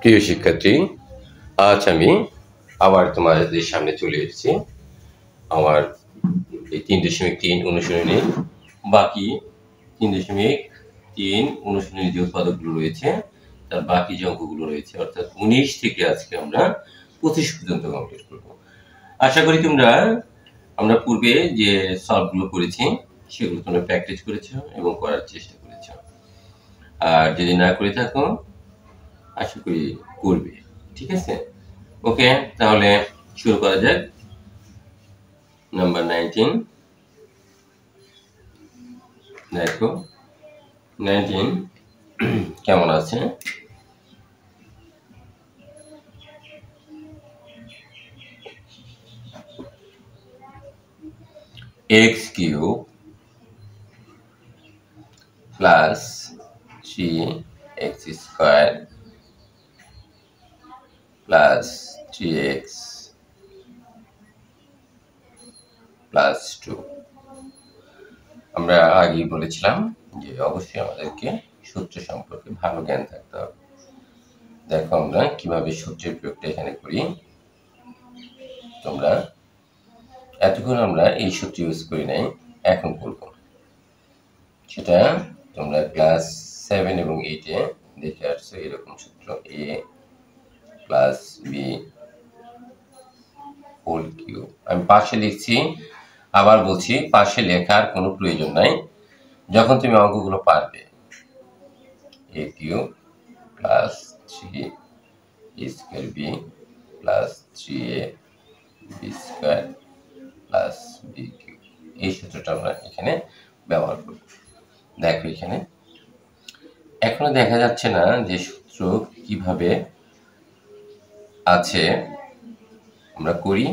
প্রিয় শিক্ষার্থী, আজ আমি আবার তোমাদের সামনে চলে এসেছি আমার এই ৩.৩ অনুশীলনীর বাকি ৩.৩ অনুশীলনী যে উৎপাদকগুলো রয়েছে তার বাকি যে অঙ্কগুলো রয়েছে অর্থাৎ ১৯ থেকে আজকে আমরা ২৫ পর্যন্ত কমপ্লিট করব। আশা করি আমরা পূর্বে যে সলভগুলো করেছি সেগুলো তোমরা প্র্যাকটিস করেছো এবং করার চেষ্টা করেছো। আর যদি না করে থাকো আশা করি করবে, ঠিক আছে? ওকে, তাহলে শুরু করা যাক। নাম্বার 19, দেখো 19 কেমন আছে? x cube plus 3x square plus 3x plus 2। আমরা আগেই বলেছিলাম যে অবশ্যই আমাদেরকে সূত্র সম্পর্কে ভালো জ্ঞান থাকতে হবে। দেখো আমরা কিভাবে সূত্রের প্রয়োগটা এখানে করি। তোমরা এতক্ষণ আমরা এই সূত্র ইউজ করি নাই, এখন করব। সেটা তোমরা ক্লাস 7 এবং 8 এ দেখে আসছো এরকম সূত্র, a plus b whole cube. আমি পাশে লিখছি, আবার বলছি পাশে লেখার কোনো প্রয়োজন নাই। যখন তুমি অঙ্কগুলো পারবে, a cube plus 3 square b plus 3a b square plus b cube, এই সূত্রটা আমরা এখানে ব্যবহার করব। দেখো এখানে এখনো দেখা যাচ্ছে না যে সূত্র কিভাবে আছে, আমরা করি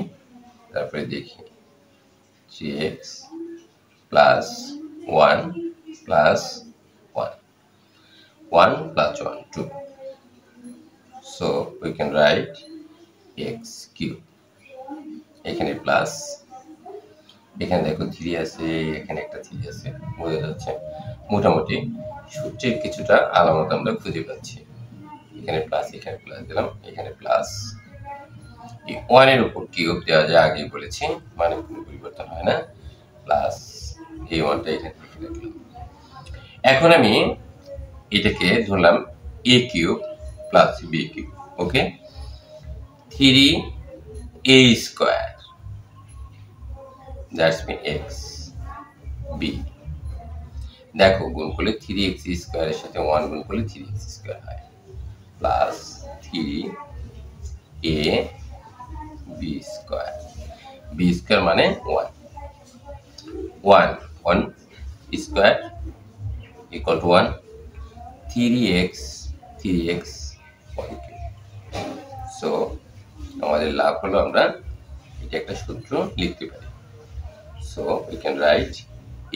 তারপরে দেখি। 3x plus 1 plus 1 1 plus 1 2, so we can write x cube। এখানে প্লাস, এখানে দেখো 3 আছে, এখানে একটা 3 আছে, বোঝা যাচ্ছে মোটামুটি সূত্রের কিছুটা আলামত আমরা খুঁজে পাচ্ছি। এখানে প্লাস দিলাম, এখানে প্লাস। এই 1 এর উপর কিউব দেওয়া যায়, আগেই বলেছি, মানে কোনো পরিবর্তন হয় না। প্লাস এই 1টা এখানে লিখে রাখলাম। এখন আমি এটাকে ধরলাম a cube plus b cube. Okay, 3a square that's mean x b। দেখো গুণ করলে 3x স্কয়ারের সাথে 1 গুণ করলে 3x স্কয়ার হয়, plus 3a b square. b square মানে 1 1 1 square equal to 1, 3x 1 cube. So আমাদের লাভ হলো আমরা এটা একটা সূত্র লিখতে পারি। So we can write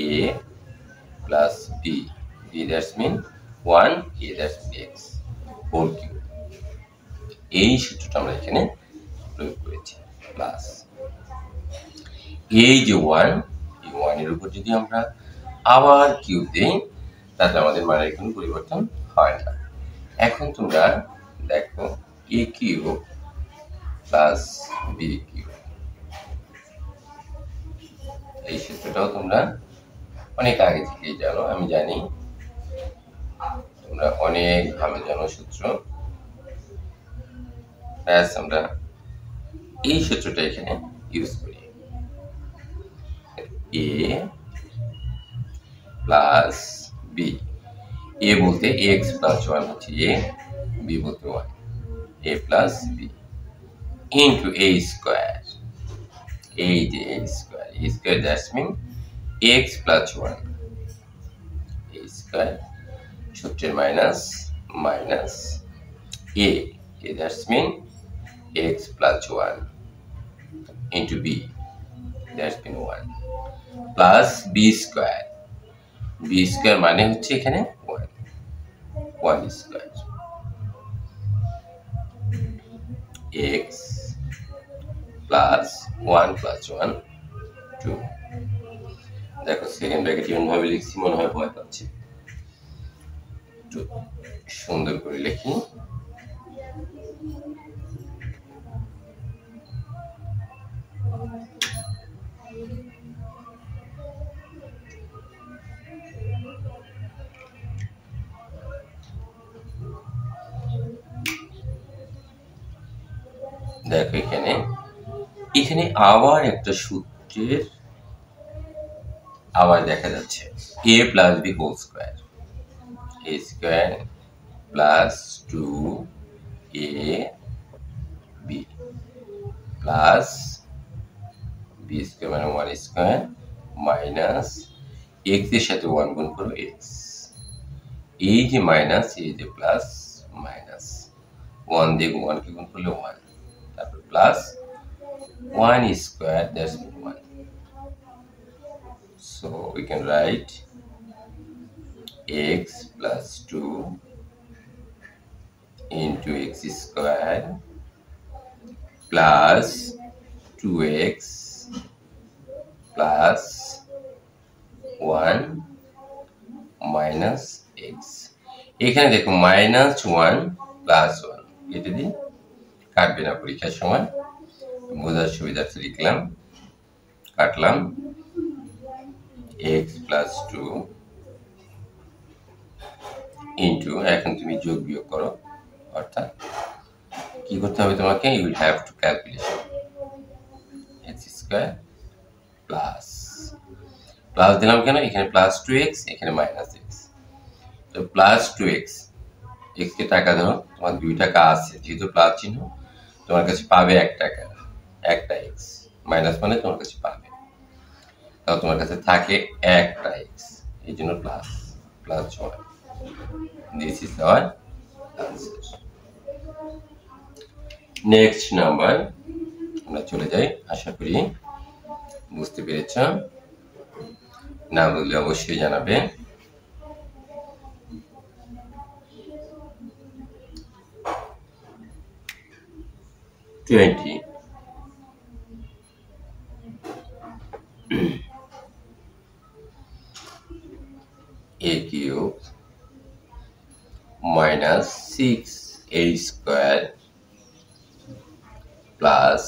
a plus b, that's mean 1a, that's mean x whole cube। এই সূত্রটা আমরা এখানে প্রয়োগ করেছি। প্লাস এই যে 1, এই 1 এর উপর যদি আমরা আবার কিউব দেই তাতে আমাদের মানের কোনো পরিবর্তন হয় না। এখন তোমরা দেখো a cube plus b cube, এই সূত্রটাও তোমরা অনেক আগে থেকেই জানো, আমি জানি তোমরা অনেক ভালো জানো সূত্র। আমরা এই সূত্রটা এখানে ইউজ করি, a প্লাস b। a বলতে x প্লাস 1 হচ্ছে a, b বলতে 1, a plus b into a square. এই যে a square that's mean x plus 1, a square সূত্রের minus minus a that's mean x plus 1 into b that's mean 1 plus b square. b square মানে হচ্ছে এখানে 1 square x plus 1 plus 1 2। দেখো second bracket এমন ভাবে লিখছি মনে হয় ভয় পাচ্ছি, সুন্দর করে লিখি। দেখো এখানে এখানে আবার একটা সূত্রের আবার দেখা যাচ্ছে a plus B whole square, a square plus 2ab plus B square মানে 1 স্কোয়ার মাইনাস এক্স এর সাথে 1 গুণ করো এক্স, এই যে মাইনাস এই যে প্লাস মাইনাস 1 দিয়ে 1 কে গুণ করলে 1, তারপর plus 1 square, that's 1. So we can write x plus 2 into x square plus 2x plus 1 minus x. এখানে দেখো মাইনাস 1 প্লাস 1 কেটে দিই, কাটবে না পরীক্ষার সময়, বোঝার সুবিধার্থে লিখলাম, কাটলাম। x plus 2 ইন্টু, এখন তুমি যোগ বিয়োগ করো, অর্থাৎ কি করতে হবে তোমাকে, you will have to calculation x square plus plus দিলাম কেন, এখানে প্লাস 2x এখানে মাইনাস x, তো প্লাস 2x, x কে টাকা ধরো, তোমার 2 টাকা আছে, যেহেতু প্লাস চিহ্ন তোমার কাছে পাবে 1 টাকা, একটা x, মাইনাস মানে তোমার কাছে পাবে, তাও তোমার কাছে থাকে একটা x, এই জন্য plus plus 1, this is our answer. Next number আমরা চলে যাই, আশা করি বুঝতে পেরেছ, না বুঝলে অবশ্যই জানাবে। a cube minus 6a square plus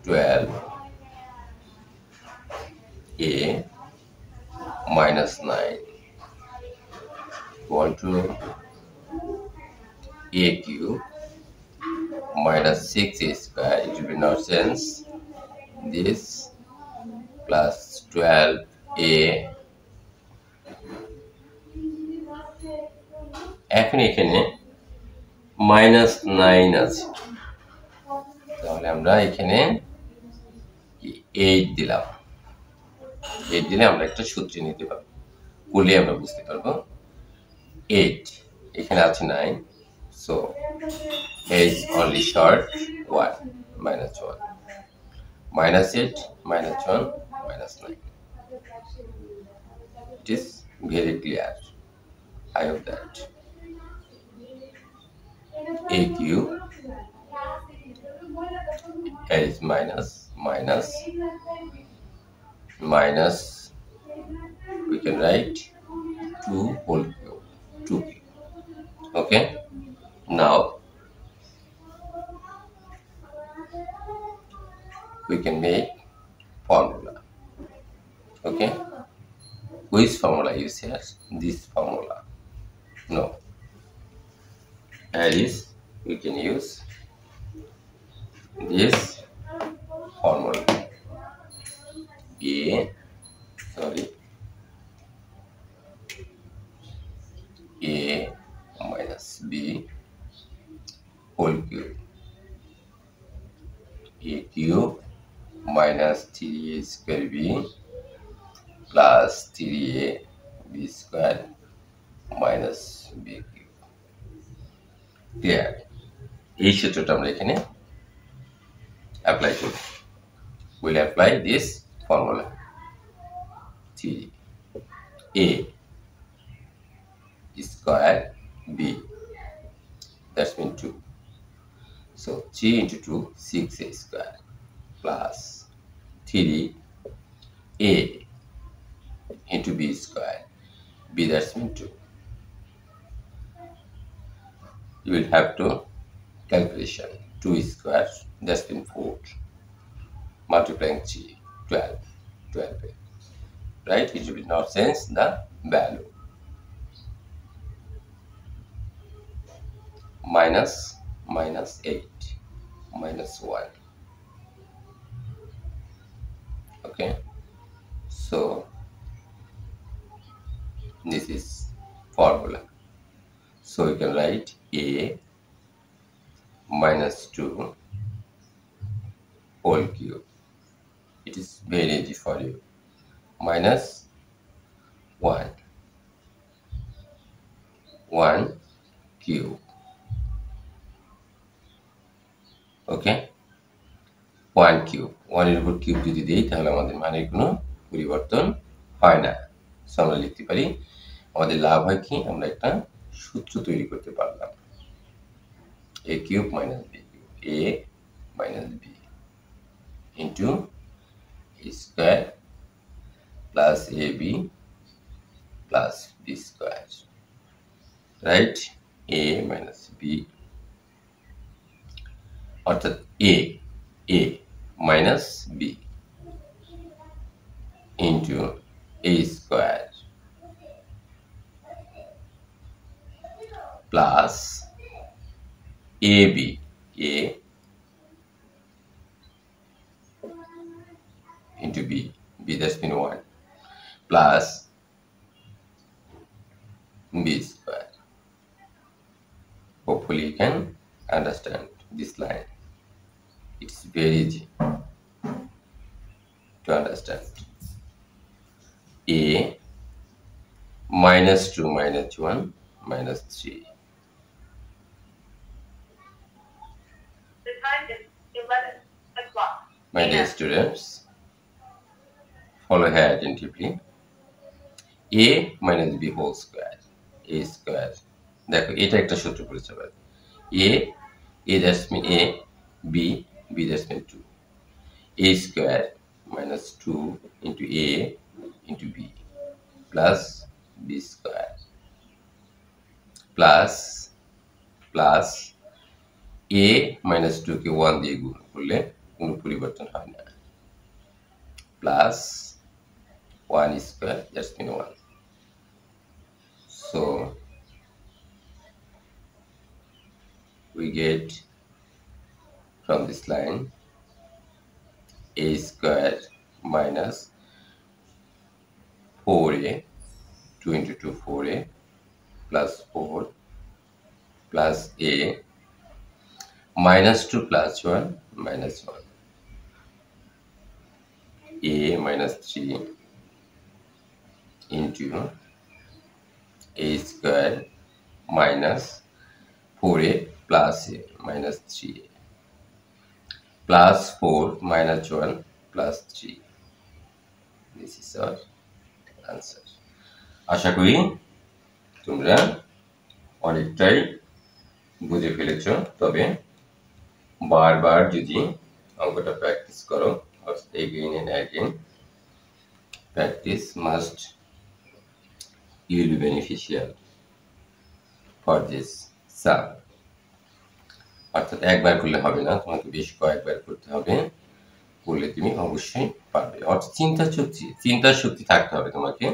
12a minus 9 equal to a cube minus 6a square, it will be nonsense, this plus 12a, এখন এখানে মাইনাস 9 আছে, তাহলে আমরা এখানে 8 দিলাম, 8 দিলে আমরা একটা সূত্র নিতে পারবো, বলে আমরা বুঝতে পারবো 8, এখানে আছে 9, so is only short 1 minus 1 minus 8 minus 1 minus 9. It is very clear, I hope that. A cube is minus minus minus, we can write 2 whole cube, 2 cube. Okay, now we can make formula. Okay, which formula you say? This formula? No, at least we can use this formula. A minus b whole cube, a cube minus 3a square b plus 3a b square minus b cube. Clear? এই সূত্রটা আমরা এখানে apply করব, will apply this formula, 3a square b, that's mean 2, so 3 into 2 6a square plus 3a into b square, b that's mean 2, you will have to calculation. 2 square, that's been 4, multiplying 3, 12, 12, right? It will not change the value. Minus 8, minus 1. Okay, so this is formula. So you can write a minus 2 whole cube. It is very easy for you. Minus 1 cube. Okay, 1 cube, 1 এর উপর cube যদি দেই তাহলে আমাদের মানের কোনো পরিবর্তন হয় না। সো আমরা লিখতে পারি আমাদের লাভ হয় কি, আমরা একটা সূত্র তৈরি করতে পারলাম। a cube minus b cube, a minus b into a square plus ab plus b square, right? a minus b অর্থাৎ a minus b into a square plus ab, a into b, that's been 1, plus b square. Hopefully you can understand this line. It's very easy to understand. A minus 2 minus 1 minus 3. The time is 11 o'clock. My dear students, follow here attentively. A minus b whole square, a square. দেখো এটা একটা সূত্র পরিচয় পাবে। a that's mean a, b that's mean 2. a square minus 2 into a into b plus b square plus a minus 2 কে 1 দিয়ে গুণ করলে কোনো পরিবর্তন হয় না, plus 1 square, that's mean 1. So we get from this line a square minus 4a, 2 into 2 4a plus 4 plus a minus 2 plus 1 minus 1, a minus 3 into a square minus 4a plus a minus 3a plus 4 minus 1 plus 3. This is our answer. আশা করি তোমরা অনেকটাই বুঝে ফেলেছ, তবে বারবার যদি অঙ্কটা practice করো, again and again, practice must will be beneficial for this sum. অর্থাৎ একবার করলে হবে না, তোমাকে বেশ কয়েকবার করতে হবে, করলে তুমি অবশ্যই পারবে। অর্থাৎ চিন্তার শক্তি থাকতে হবে তোমাকে।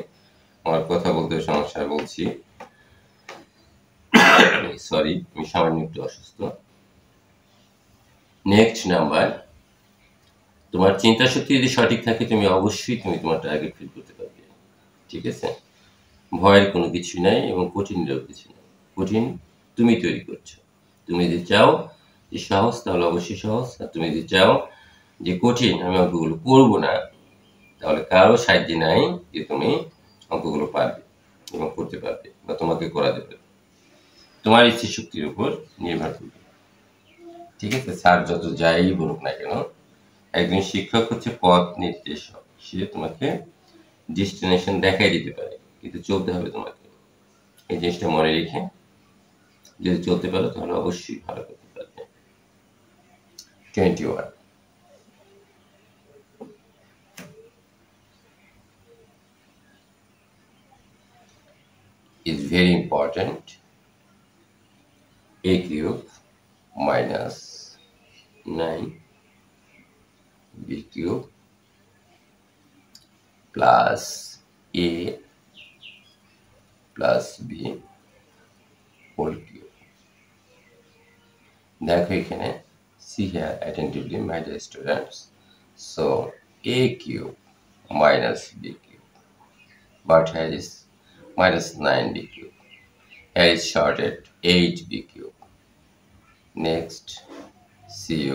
আমার কথা বলতে সমস্যা, বলছি সরি, আমি সামান্য একটু অসুস্থ। নেক্সট নাম্বার, তোমার চিন্তা শক্তি যদি সঠিক থাকে তুমি অবশ্যই তোমার টার্গেট ফিল করতে পারবে। ঠিক আছে, ভয়ের কোনো কিছু নাই এবং কঠিনেরও কিছু নেই। কঠিন তুমি তৈরি করছো। তুমি যদি চাও যে সহজ, তাহলে অবশ্যই সহজ। আর তুমি যদি চাও যে কঠিন, আমি অঙ্কগুলো করবো না, তাহলে কারো সাহায্য নাই যে তুমি অঙ্কগুলো পারবে এবং করতে পারবে বা তোমাকে করা দেবে। তোমার ইচ্ছে শক্তির উপর নির্ভর করবে। ঠিক আছে, স্যার যত যাই বলুক না কেন, একজন শিক্ষক হচ্ছে পথ নির্দেশক। সে তোমাকে ডেস্টিনেশন দেখাই দিতে পারে, কিন্তু চলতে হবে তোমাকে। এই জিনিসটা মনে রেখে যদি চলতে পারো তাহলে অবশ্যই ভালো করতে পারবে। 21 is very important. A cube minus 9b cube plus a plus b whole cube. দেখো এখানে see here attentively my dear students. So a cube minus b cube, but here is minus 9b cube. Here is shorted 8b cube. Next, cu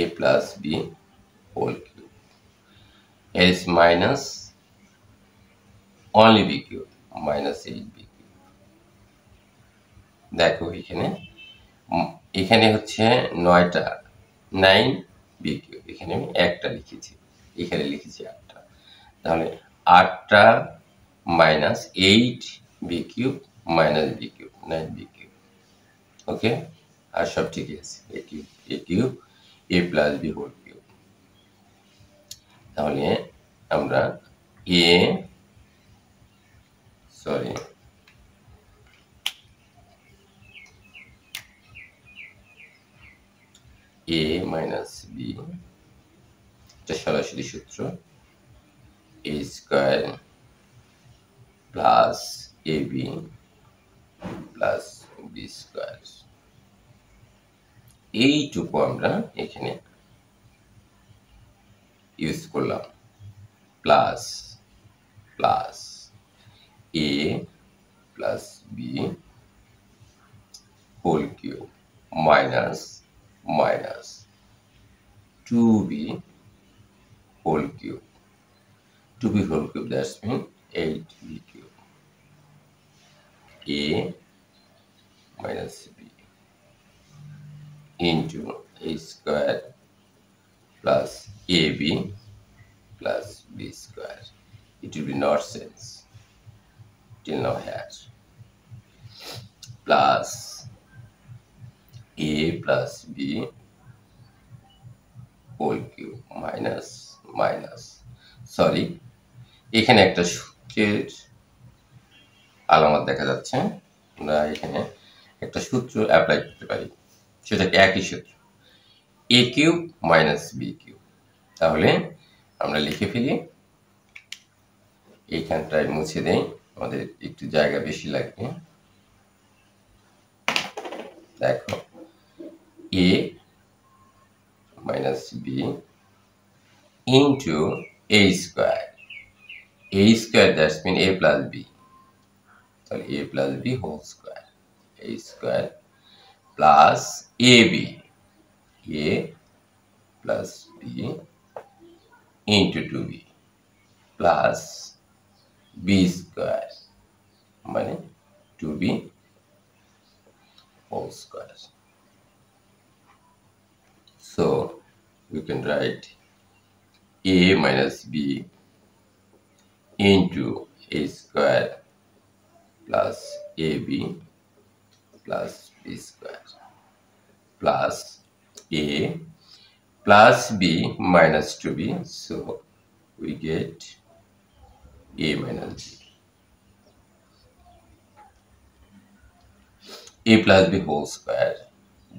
a plus b whole cube. Here is minus only b cube, minus 8b cube. দেখো এখানে হচ্ছে 9টা 9b cube, এখানে আমি একটা লিখেছি, এখানে লিখেছি 8টা, তাহলে 8টা minus 8b cube minus b cube 9b cube. ওকে, আর সব ঠিকই আছে, a cube a plus b whole cube. তাহলে আমরা a minus b, এটা সরাসরি সূত্র, a square plus ab plus b square, এইটুকু আমরা এখানে ইউজ করলাম, plus plus a plus b whole cube minus minus 2b whole cube. 2b whole cube, that's mean 8b cube. A minus b into a square plus ab plus b square. It will be not sense till now here. Plus a plus b whole cube minus minus, sorry এখানে একটা সূত্রের আলামত দেখা যাচ্ছে, আমরা এখানে একটা সূত্র অ্যাপ্লাই করতে পারি, সেটা একই সূত্র, a cube minus b cube. তাহলে আমরা লিখে ফেলি, এইখানটায় মুছে দেই, আমাদের একটু জায়গা বেশি লাগবে। দেখো a minus b into a square, that's mean a plus b, sorry a plus b whole square, a square plus ab, a plus b into 2b plus b square, মানে 2b whole square. So we can write a minus b into a square plus ab plus b square plus a plus b minus 2b, so we get a minus b. A plus b whole square,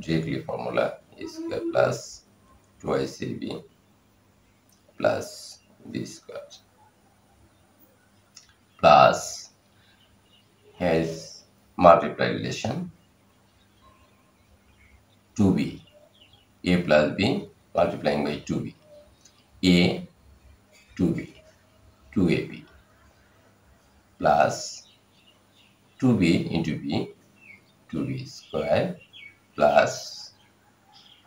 directly formula, a square plus twice ab plus b square plus, has multiply relation, 2b, a plus b multiplying by 2b, a 2b 2ab plus 2b into b 2b square plus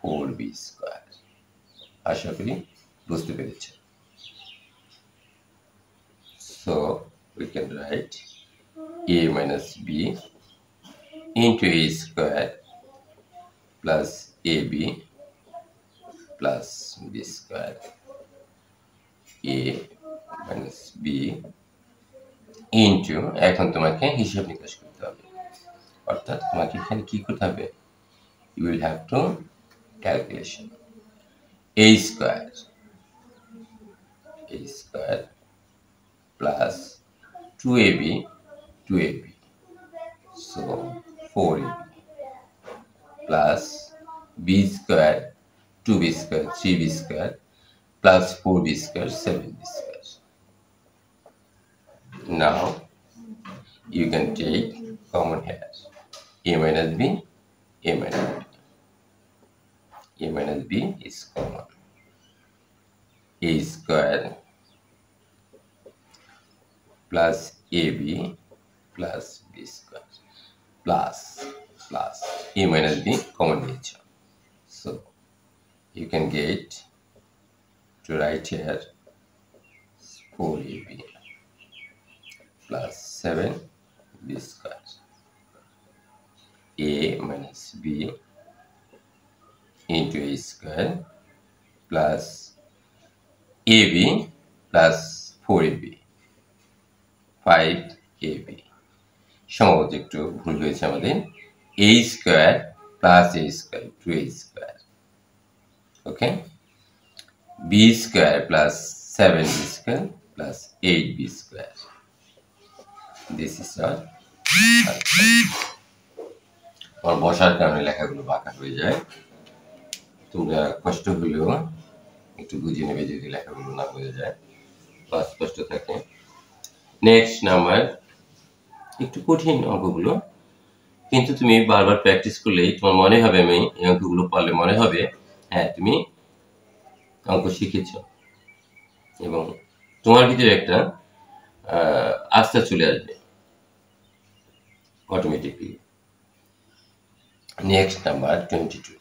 4b square. আশা করি বুঝতে পেরেছেন। So we can write a minus b into a square plus ab plus b square, a minus b into, এখন তোমাকে হিসাব নিকাশ করতে হবে, অর্থাৎ তোমাকে এখানে কি করতে হবে, you will have to calculation, a square plus 2ab, so 4ab plus b square 2b square 3b square plus 4b square 7b square. Now you can take common here. A minus b, a minus b. A minus b is common. A square plus ab plus b square plus a minus b common nature. So you can get to write here 4ab plus 7b square. A minus b into a square plus ab plus 4ab 5ab. সম্ভবত একটু ভুল হয়েছে আমাদের। a square plus a square 2a square, okay, b square plus 7b square plus 8b square. This is our আর বসার কারণে লেখাগুলো বাঁকা হয়ে যায়। তোমরা কষ্ট হলেও একটু বুঝে নেবে যদি লেখাগুলো না বোঝা যায় বা স্পষ্ট থাকে। নেক্সট নাম্বার, একটু কঠিন অঙ্কগুলো, কিন্তু তুমি বারবার প্র্যাকটিস করলেই তোমার মনে হবে, আমি এই অঙ্কগুলো পারলে মনে হবে হ্যাঁ তুমি অঙ্ক শিখেছ এবং তোমার ভিতরে একটা আস্থা চলে আসবে automatically. Next number 22।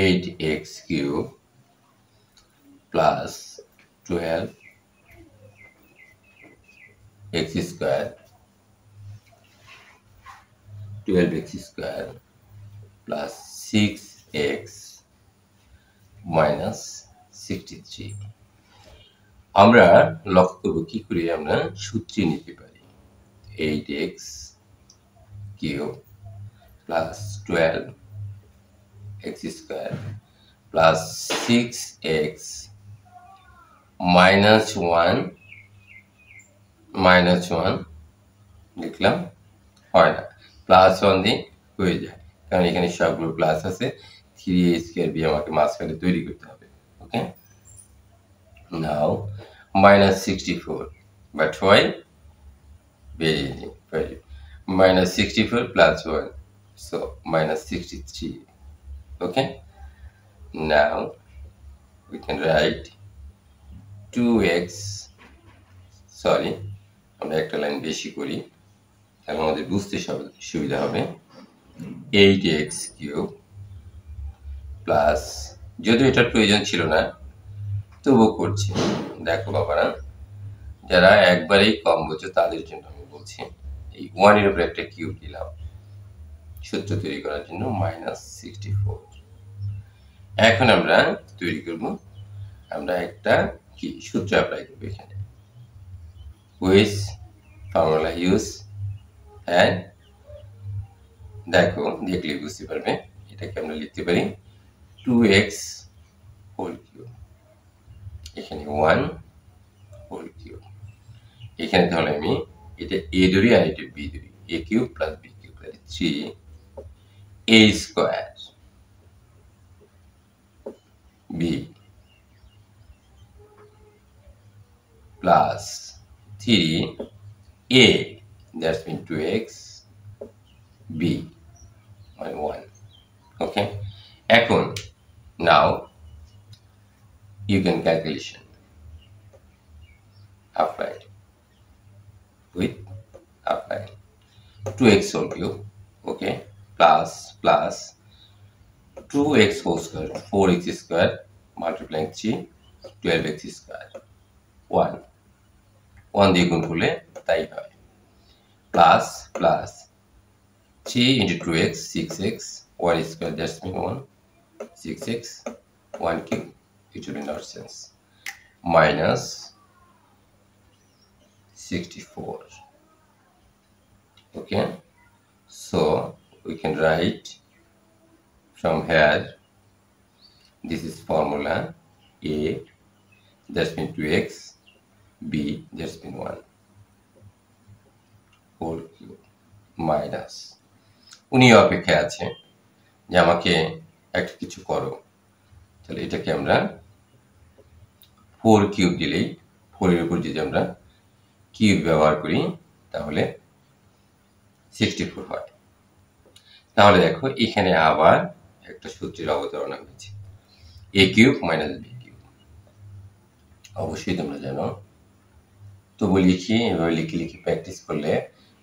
Eight x cube plus 12 x square 12x square plus 6x minus 63। আমরা লক্ষ্য করব কি করে আমরা সূত্রে নিতে পারি। 8x cube plus 12x square plus 6x minus 1 লিখলাম, হয় না, প্লাস 1 দিয়ে হয়ে যায় কারণ এখানে সবগুলো প্লাস আছে। 3a স্কয়ার বি আমাকে মাঝখানে তৈরি করতে হবে, ওকে। নাও minus 64, but why? Very easy, very minus 64 plus 1, so minus 63, okay. Now we can write 2x, sorry আমরা একটা লাইন বেশি করি তাহলে আমাদের বুঝতে সুবিধা হবে। 8x কিউব প্লাস, যদিও এটার প্রয়োজন ছিল না তবুও করছি। দেখো বাবারা, যারা একবারেই কম বোঝো তাদের জন্য আমি বলছি, এই 1 এর উপরে একটা কিউব দিলাম সূত্র তৈরি করার জন্য -64। এখন আমরা তৈরি করব, আমরা একটা কি সূত্র অ্যাপ্লাই করব এখানে, উইথ ফর্মুলা ইউজ। হ্যাঁ দেখো, দেখলে বুঝতে পারবে। এটাকে আমরা লিখতে পারি 2x হোল কিউব, এখানে 1 হোল কিউব, এখানে তাহলে আমি এটা a ধরি আর এটা b ধরি, a cube plus b cube 3a square b plus 3a, that's mean 2x b মানে 1, okay. এখন now you can calculation apply with apply 2x whole cube, okay, plus 2x whole square 4x square multiplying 3 12x square 1 দিয়ে গুণ করলে তাই হয়, plus 3 into 2x 6x 1 square, that's mean 1 6x 1 cube, it will be nonsense, minus 64 Okay, so we can write from here, this is formula. A, that's mean 2x, b, that's mean 1 whole cube minus, উনি অপেক্ষায় আছে যে আমাকে একটা কিছু করো, তাহলে এটাকে আমরা 4 কিউব দিলেই, 4 এর উপর যদি আমরা কিউব ব্যবহার করি তাহলে 64 হয়। তাহলে দেখো এখানে আবার একটা সূত্রের অবতারণা হয়েছে, a cube minus b cube. অবশ্যই তোমরা জানো, তবু লিখি, এভাবে লিখে লিখে প্র্যাকটিস করলে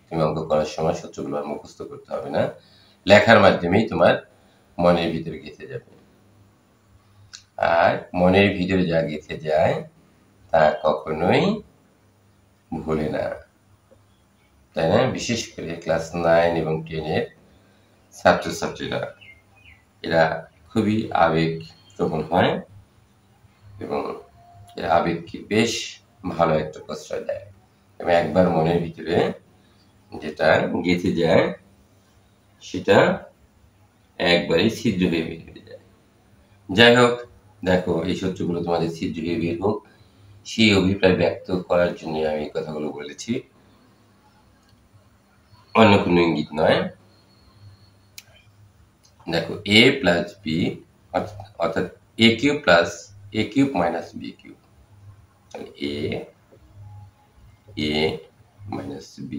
তুমি অঙ্ক করার সময় সূত্রগুলো আর মুখস্থ করতে হবে না, লেখার মাধ্যমেই তোমার মনের ভিতরে গেঁথে যাবে। আর মনের ভিতরে যা গেঁথে যায় তা কখনোই ভুলে না, তাই না? বিশেষ করে ক্লাস 9 এবং 10 এর ছাত্রছাত্রীরা, এরা খুবই আবেগ প্রবণ হয় এবং আবেগকে বেশ ভালো একটা প্রশ্রয় দেয়, এবং একবার মনের ভিতরে যেটা গেঁথে যায় সেটা একবারেই ছিদ্র হয়ে বের হয়ে যায়। যাই হোক, দেখো এই সূত্রগুলো তোমাদের ছিদ্র হয়ে বের হোক সেই অভিপ্রায় ব্যক্ত করার জন্য আমি এই কথাগুলো বলেছি, অন্য কোনো ইঙ্গিত নয়। দেখো a প্লাস বি অর্থাৎ a cube plus a cube minus b cube, a minus b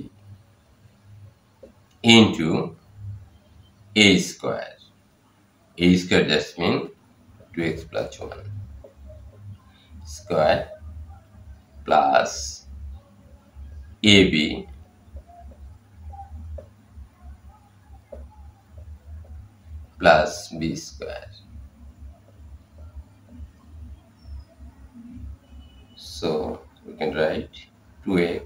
into a square, that means 2x plus 1 square plus ab plus b square. So we can write 2x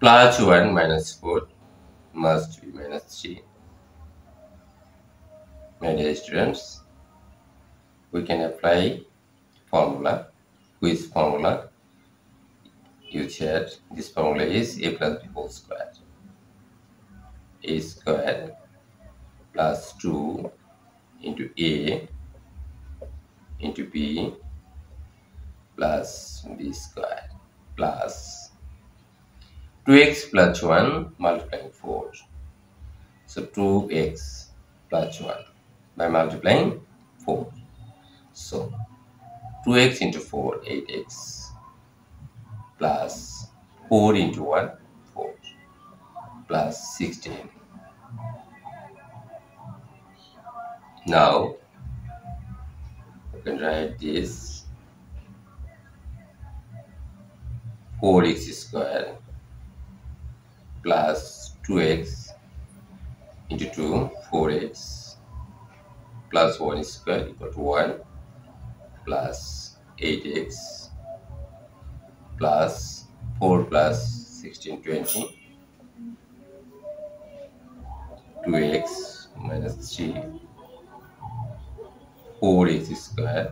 plus 1 minus 4 must be minus 3. My dear students, we can apply formula. Which formula? You said this formula is a plus b whole square. A square plus 2 into a into b plus b square plus 2x plus 1 multiplying 4. So 2x plus 1 by multiplying 4. So 2x into 4, 8x plus 4 into 1, 4 plus 16. Now you can write this 4x square plus 2x into 2, 4x plus 1 square equal to 1 plus 8x plus 4 plus 16, 20, 2x minus 3, 4x square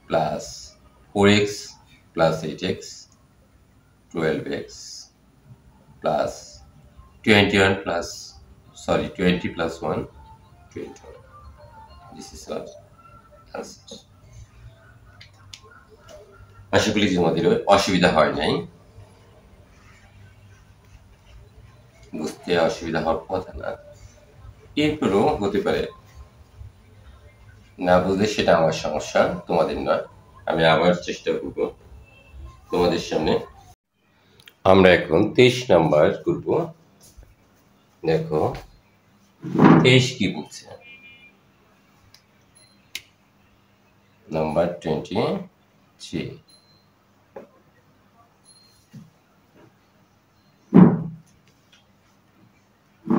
plus 4x plus 8x, 12x plus 20 plus 1, 21. This is our answer. আশা করি তোমাদের অসুবিধা হয় নাই, বুঝতে অসুবিধা হওয়ার কথা না, এরপরও হতে পারে, না বুঝলে সেটা আমার সমস্যা, তোমাদের নয়। আমি আবার চেষ্টা করব তোমাদের সামনে। আমরা এখন 23 নাম্বার করব। দেখো 23 কি বলছে, number 23।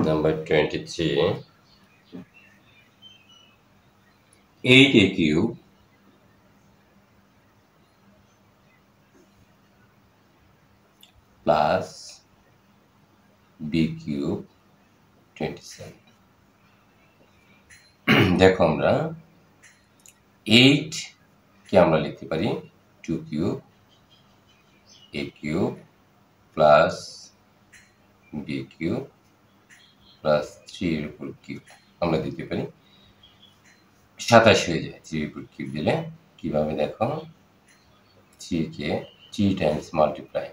Number 23, 8a cube plus b cube 27. দেখো আমরা 8 কে আমরা লিখতে পারি 2 cube, a cube plus B cube plus 3 এর উপর কিউব আমরা দিতে পারি 27 হয়ে যায় 3 এর উপর কিউব দিলে কিভাবে দেখো 3 কে 3 টাইমস মাল্টিপ্লাই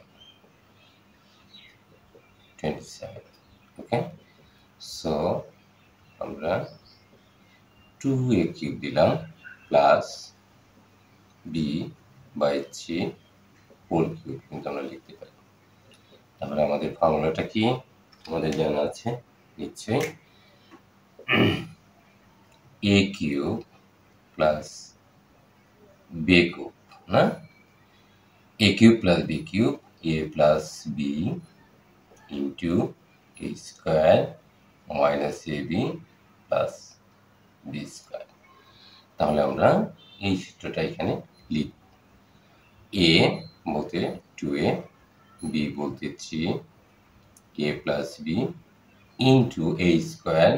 27 ওকে সো আমরা 2a কিউব দিলাম plus B by 3 whole cube কিন্তু আমরা লিখতে পারি তাহলে আমাদের ফর্মুলাটা কি আমাদের জানা আছে নিশ্চয়ই a cube plus b cube না a cube plus b cube a plus b into a square minus ab plus b square তাহলে আমরা এই সূত্রটা এখানে লিখ a বলতে 2a b বলতে 3 a plus b into a square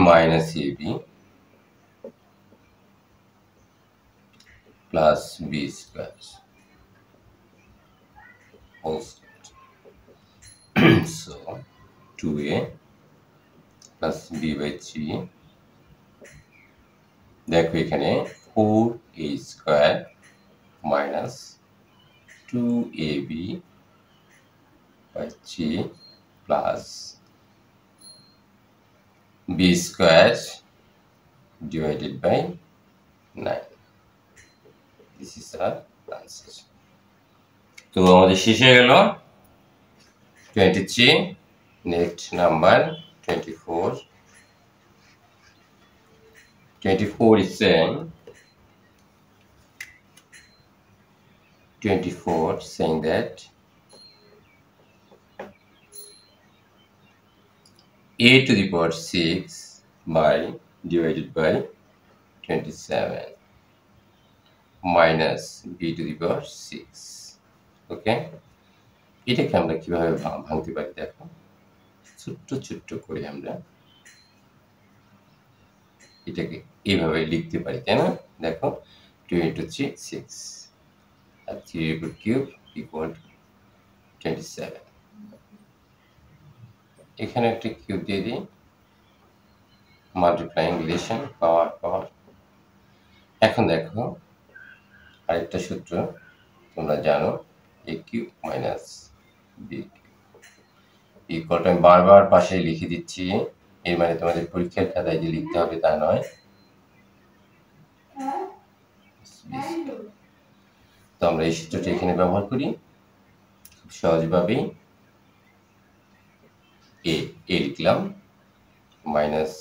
minus ab plus b square whole square. So 2a plus b by 3 দেখো এখানে 4a square minus 2ab by 3 plus b square divided by 9. This is our answer. তো আমাদের শেষ হয়ে গেল 23 next number 24 is saying 24 saying that a to the power 6 by divided by 27 minus b to the power 6 okay এটাকে আমরা কিভাবে ভাঙতে পারি দেখো ছোট্ট ছোট্ট করে আমরা এটাকে এইভাবে লিখতে পারি তাই না দেখো 2 into 3 6 আর 3 এর উপর কিউব ইকুয়াল টু 27 এখানে একটা কিউব দিয়ে দিই মাল্টিপ্লাইং রিলেশন পাওয়ার এখন দেখো আরেকটা সূত্র তোমরা জানো a cube minus b equal to আমি বারবার পাশে লিখে দিচ্ছি এর মানে তোমাদের পরীক্ষার খাতায় যে লিখতে হবে তা নয় তো আমরা এই সূত্রটি এখানে ব্যবহার করি খুব সহজভাবেই a লিখলাম মাইনাস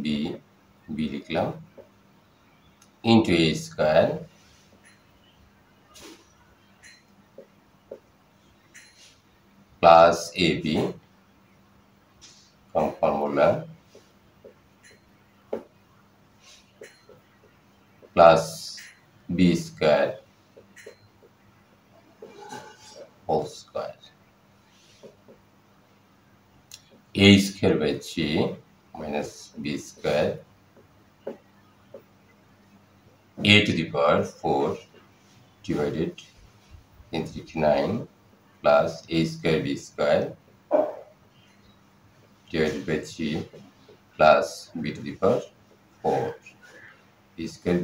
b লিখলাম into a square plus ab from formula plus b square whole square a square by 3 minus b square a to the power 4 divided into 9 plus a square b square divided by 3 plus b to the power 4 b square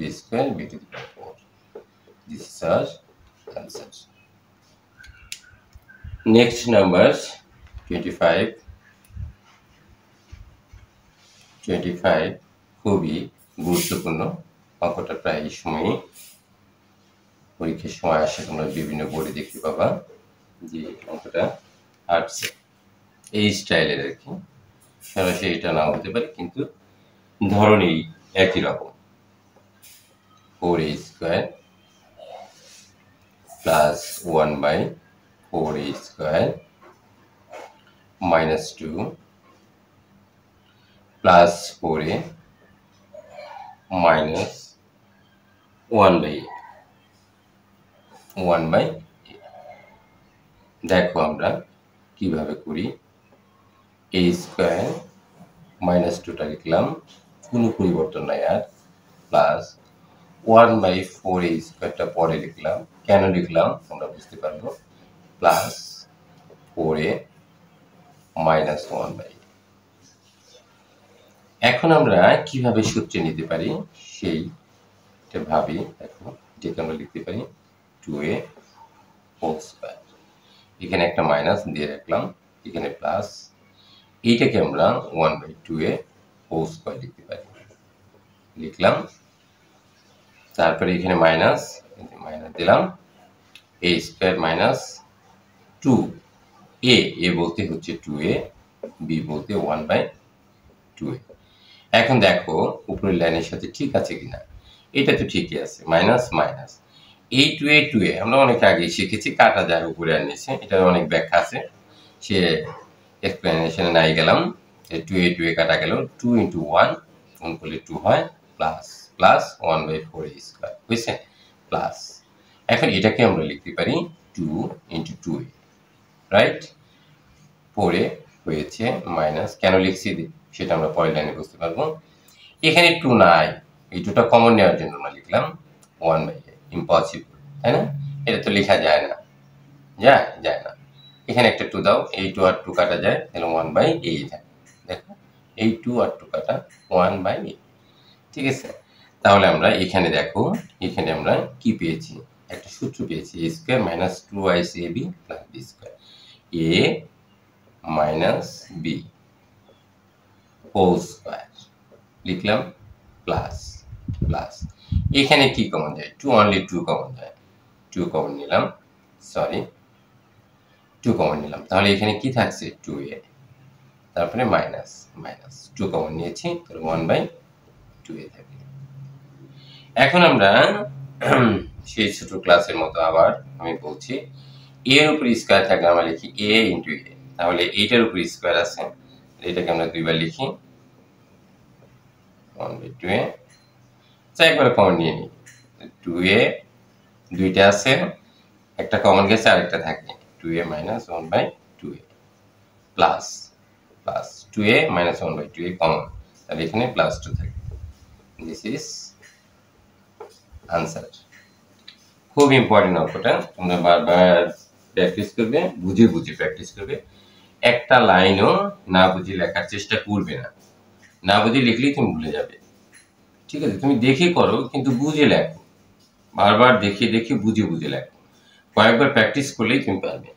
b to the power 4 this is our answer next numbers 25 খুবই গুরুত্বপূর্ণ অঙ্কটা প্রায় এই সময় পরীক্ষার সময় আসে তোমরা বিভিন্ন বোর্ডে দেখতে পাবা যে অঙ্কটা আসছে এই স্টাইলের আর কি সরাসরি এটা নাও হতে পারে কিন্তু ধরনই একই রকম 4a square plus 1 by 4a square minus 2 plus 4a minus 1 by দেখো আমরা কিভাবে করি a স্কোয়ার মাইনাস 2টা লিখলাম কোনো পরিবর্তন নাই আর প্লাস 1/4 এই স্কোয়ারটা পরে লিখলাম, কেন লিখলাম আমরা বুঝতে পারবো, প্লাস 4a মাইনাস 1/8। এখন আমরা কিভাবে সূত্রে নিতে পারি সেইটা ভাবি। এখন যেটা আমরা লিখতে পারি 2a হোল স্কোয়ার, এখানে একটা মাইনাস দিয়ে রাখলাম, এখানে প্লাস, এইটাকে আমরা 1/2a হোল স্কোয়ার লিখতে পারি, লিখলাম। তারপরে এখানে মাইনাস দিলাম, a স্কোয়ার মাইনাস 2a বলতে হচ্ছে 2a, b বলতে 1/2a। এখন দেখো উপরের লাইনের সাথে ঠিক আছে কিনা, এটা তো ঠিকই আছে, মাইনাস মাইনাস এই 2a আমরা অনেক আগে শিখেছি কাটা যায় উপরে আর নিচে, এটার অনেক ব্যাখ্যা আছে, সে এক্সপ্লেনেশনে নাই গেলাম। 2a কাটা গেল, 2 × 1 গুণ করলে 2 হয়, প্লাস প্লাস 1/4 স্কোয়ার বুঝছে, প্লাস। এখন এটাকে আমরা লিখতে পারি 2 × 2a, রাইট। 4a হয়েছে মাইনাস, কেন লিখছি সেটা আমরা পরের লাইনে বুঝতে পারবো। এখানে 2 নাই, এই 2টা কমন নেওয়ার জন্য আমরা লিখলাম 1/a, ইম্পসিবল, তাই না? এটা তো লেখা যায় না, যায় না। এখানে একটা 2 দাও, এই 2 আর 2 কাটা যায়, তাহলে 1/a থাকে। দেখো এই 2 আর 2 কাটা 1/a, ঠিক আছে। তাহলে আমরা এখানে দেখো, এখানে আমরা কি পেয়েছি, একটা সূত্র পেয়েছি, a square minus 2ac(ab) plus b square, a minus b whole square লিখলাম, প্লাস প্লাস, এখানে কি কমন যায়, 2 অনলি 2 কমন যায়, 2 কমন নিলাম, সরি 2 কমন নিলাম, তাহলে এখানে কি থাকছে 2a, তারপরে মাইনাস মাইনাস 2 কমন নিয়েছি, তাহলে 1/2a থাকে। এখন আমরা সেই ছোট ক্লাসের মতো আবার আমি বলছি, a এর উপর স্কয়ার থাকলে আমরা লিখি a × a, তাহলে এইটার উপর স্কয়ার আছে, এটাকে আমরা দুইবার লিখি 1/2a, একবার কমন নিয়ে নিই, 2a দুইটা আছে, একটা কমন গেছে আরেকটা থাকে, 2a minus 1/2a plus plus 2a minus 1/2a common, তাহলে এখানে প্লাস 2 থাকে। This is answer. খুব ইম্পর্টেন্ট অঙ্কটা, তোমরা বারবার প্র্যাকটিস করবে, বুঝে বুঝে প্র্যাকটিস করবে, একটা লাইনও না বুঝে লেখার চেষ্টা করবে না, না বুঝে লিখলেই তুমি ভুলে যাবে, ঠিক আছে। তুমি দেখে করো কিন্তু বুঝে লেখো, বারবার দেখে দেখে বুঝে বুঝে লেখো, কয়েকবার প্র্যাকটিস করলেই তুমি পারবে।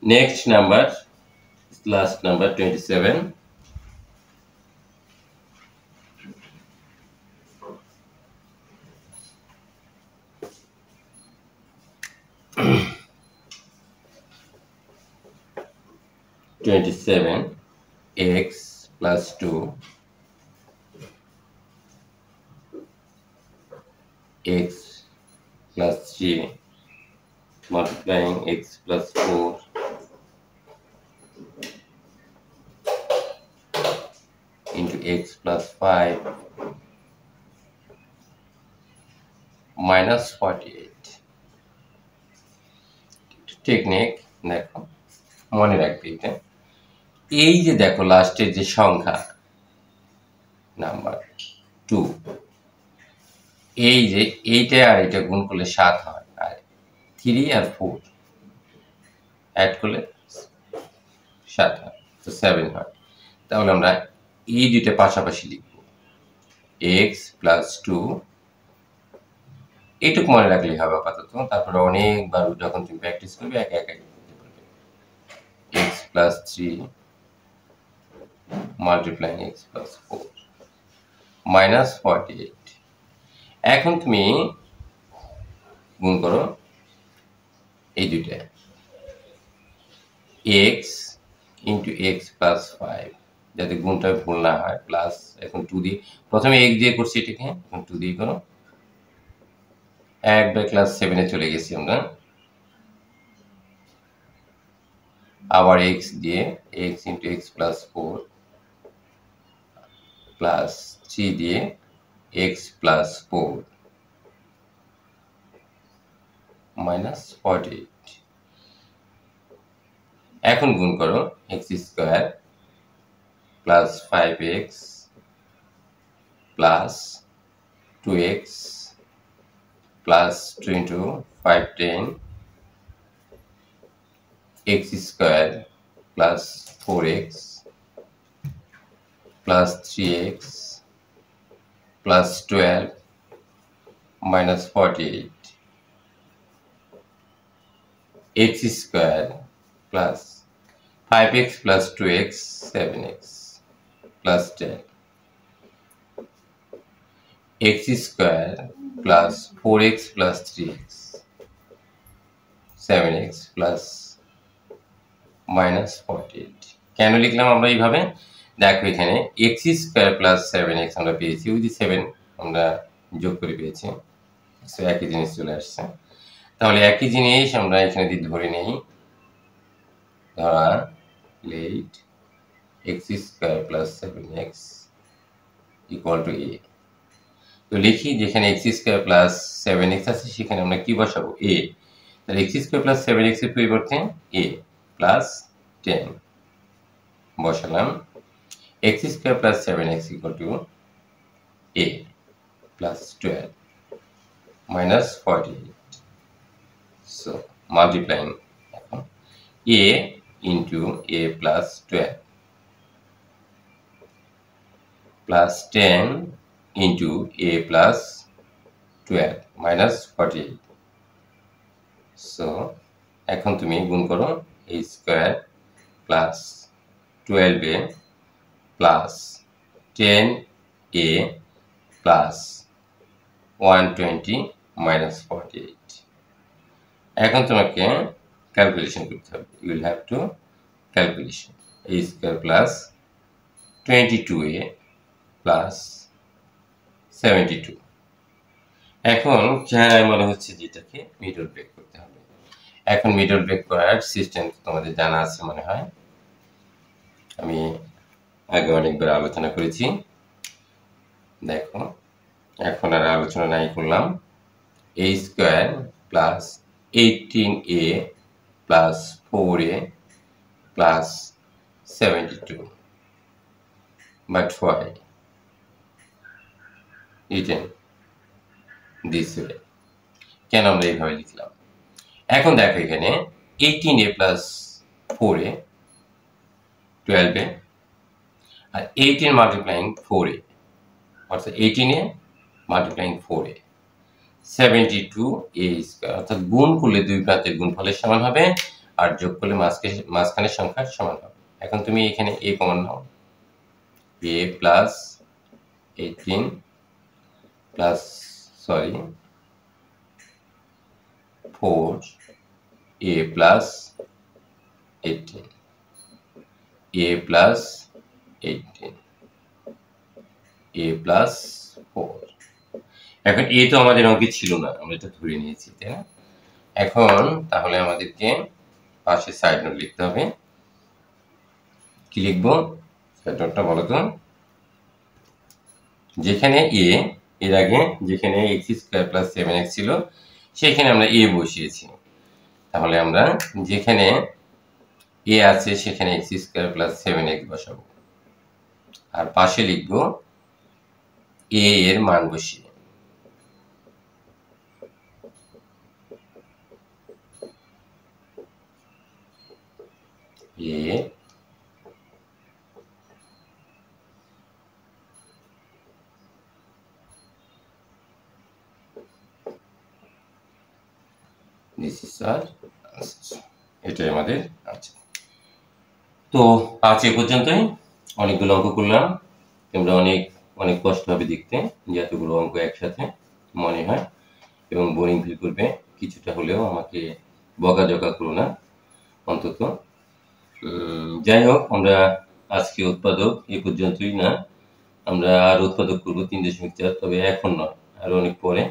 Next number, last number 27, x plus 2 x plus 3 multiplying x plus 4 into x plus 5 minus 48. Technique দেখো, মনে রাখবে এটা, এই যে দেখো লাস্টের যে সংখ্যা নাম্বার 2, এই যে এইটা আর এটা গুণ করলে 7 হয়, আর 3 আর 4 অ্যাড করলে 7 হয়, তো 7 হয়। তাহলে আমরা এই দুইটা পাশাপাশি লিখব, x plus 2, এইটুকু মনে রাখলেই হবে আপাতত, তারপরে অনেকবার যখন তুমি প্র্যাকটিস করবে একা একা লিখতে পারবে। x plus 3 multiplying x plus 4 minus 48। এখন তুমি গুণ করো এই দুইটা, x into x plus 5, যাতে গুণটা ভুল না হয়, প্লাস এখন 2 দিয়ে, প্রথমে x দিয়ে করছি এটাকে, এখন 2 দিয়ে করো, একবার ক্লাস 7 এ চলে গেছি আমরা, আবার x দিয়ে, x into x plus 4 plus 3 দিয়ে x plus 4 minus 48। এখন গুণ করো x square plus 5x plus 2x plus 2 into 5 10 x square plus 4x plus 3x plus 12 minus 48 x square plus 5x plus 2x 7x plus 10 x square plus 4x plus 3x 7x plus minus 48 কেন লিখলাম আমরা এইভাবে? দেখো এখানে x square plus 7x আমরা পেয়েছি, ওই যে 7 আমরা যোগ করে পেয়েছি, সো একই জিনিস চলে আসছে। তাহলে একই জিনিস আমরা এখানে দিয়ে ধরে নেই, ধরা let x square plus 7x equal to a। তো লিখি যেখানে x স্কয়ার প্লাস 7x আছে সেখানে আমরা কি বসাবো? a। তাহলে x স্কয়ার প্লাস 7x এর পরিবর্তে a প্লাস 10 বসালাম। x square plus 7x equal to a plus 12 minus 48. So multiplying a into a plus 12 plus 10 into a plus 12 minus 48. So এখন তুমি গুণ করো a square plus 12a plus 10a plus 120 minus 48. এখন তোমাকে calculation করতে হবে। You will have to calculation a square plus 22a plus 72. এখন চাই মনে হচ্ছে যেটাকে মিডল ব্রেক করতে হবে। এখন মিডল ব্রেক করার সিস্টেম তোমাদের জানা আছে মনে হয়, আমি আগে অনেকবার আলোচনা করেছি। দেখো এখন আর আলোচনা নাই করলাম। a square plus 18a plus 4a plus 72 but why written this way? কেন আমরা এইভাবে লিখলাম? এখন দেখো এখানে 18a প্লাস 4a 12a আর 18 multiplying 4a, অর্থাৎ 18a multiplying 4a 72a square, অর্থাৎ গুণ করলে দুই প্রান্তের গুণফলের সমান হবে আর যোগ করলে মাঝখানের সংখ্যার সমান হবে। এখন তুমি এখানে a common now, a plus 18 plus 4a plus 18 a plus 18 a plus 4। এখন a তো আমাদের অঙ্কে ছিল না, আমরা এটা ধরে নিয়েছি, তাই না? এখন তাহলে আমাদেরকে পাশে সাইড নোট লিখতে হবে। কি লিখবো সাইড নোটটা বলো তো? যেখানে a এর আগে যেখানে x স্কয়ার প্লাস 7x ছিল সেখানে আমরা a বসিয়েছি, তাহলে আমরা যেখানে a আছে সেখানে x স্কয়ার প্লাস 7x বসাবো আর পাশে লিখব a এর মান বসিয়ে। a this is our answer, এটাই আমাদের আছে। তো আজ এ পর্যন্তই, অনেকগুলো অঙ্ক করলাম, তোমরা অনেক কষ্ট হবে দেখতে যে এতগুলো অঙ্ক একসাথে মনে হয় এবং বোরিং ফিল করবে, কিছুটা হলেও আমাকে বকাঝকা করো না অন্তত। যাই হোক, আমরা আজকে উৎপাদক এই পর্যন্তই না, আমরা আর উৎপাদক করবো 3.4, তবে এখন নয়, আরো অনেক পরে।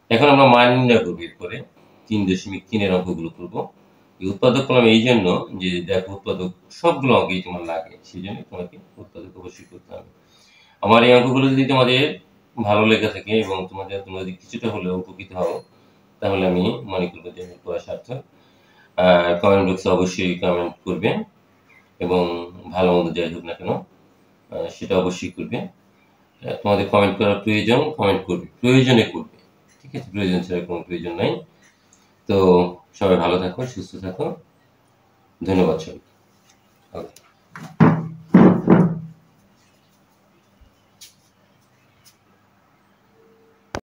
এখন আমরা মান নির্ণয় করবো, এরপরে 3.3 অঙ্কগুলো করবো। উৎপাদক করলাম এই জন্য যে দেখো উৎপাদক সবগুলো অঙ্কেই তোমার লাগে, সেই জন্য তোমাকে উৎপাদক অবশ্যই করতে হবে। আমার এই অঙ্কগুলো যদি তোমাদের ভালো লেগে থাকে এবং তোমরা যদি কিছুটা হলেও উপকৃত হও, তাহলে আমি মনে করবো যে পড়া সার্থক। আর কমেন্ট বক্সে অবশ্যই কমেন্ট করবে এবং ভালো মন্দ যাই হোক না কেন সেটা অবশ্যই করবে। তোমাদের কমেন্ট করার প্রয়োজন, কমেন্ট করবে, প্রয়োজনে করবে, ঠিক আছে? ঠিক আছে, প্রয়োজন ছাড়া কোনো প্রয়োজন নাই। তো সবাই ভালো থাকো, সুস্থ থাকো, ধন্যবাদ সবাইকে। ওকে।